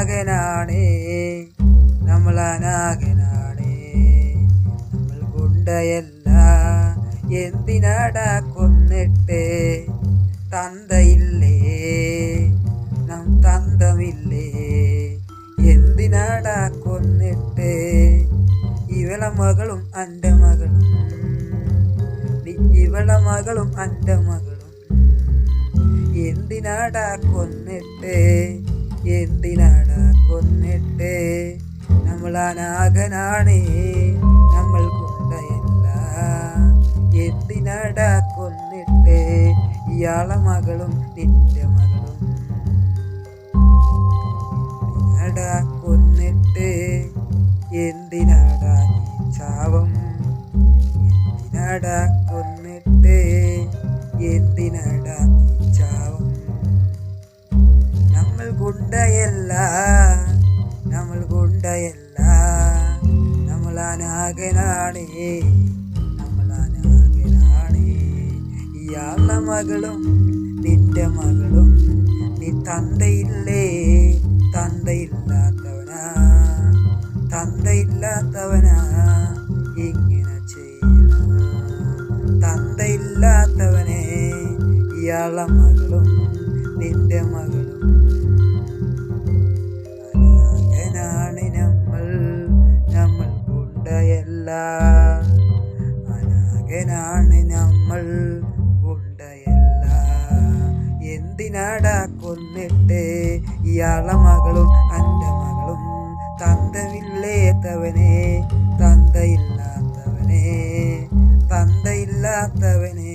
അനാഗനാണേ, നമ്മൾ അനാഗനാണേ. നമ്മൾ കൊണ്ടയല്ല, എന്തിനാടാ കൊന്നിട്ട്? തന്തയില്ലേ, നം തന്തമില്ലേ, എന്തിനാടാ കൊന്നിട്ട്? ഇവളെ മകളും എൻ്റെ മകളും, ഇവളെ മകളും എൻ്റെ മകളും, എന്തിനാടാ കൊന്നിട്ട്? എന്തിനാടാ കൊന്നിട്ട്? നമ്മൾ അനാഗനാണേ, നമ്മൾ കൊണ്ടയല്ല, എന്തിനാടാ കൊന്നിട്ട്? ഇയാളെ മകളും നിന്റെ മകളും എന്തിനാടാ കൊന്നിട്ട്? എന്തിനാടാ ഈ ചാവം? എന്തിനാടാ കൊന്നിട്ട്? എന്തിനാടാ ഈ ചാവം? നമ്മൾ കൊണ്ടയല്ല, നമ്മൾ കൊണ്ടയല്ല, നമ്മൾ അനാഗനാണേ, നമ്മൾ അനാഗനാണേ. ഇയാളുടെ മകളും നിന്റെ മകളും, നീ തന്തയില്ലേ, തന്തയില്ലാത്തവനാ, തന്തയില്ലാത്തവനാ ഇങ്ങനെ ചെയ്യണം. തന്തയില്ലാത്തവനെ, ഇയാളെ മകളും നിന്റെ മകളും. അനാഗനാണ് നമ്മൾ, നമ്മൾ കൊണ്ടയല്ല, അനാഗനാണ് നമ്മൾ കൊണ്ടയല്ല. എന്തിനാടാ കൊന്നിട്ട്? ഇയാളെ മകളും എൻ്റെ മകളും, തന്തമില്ലേത്തവനെ, തന്തയില്ലാത്തവനെ, തന്തയില്ലാത്തവനെ.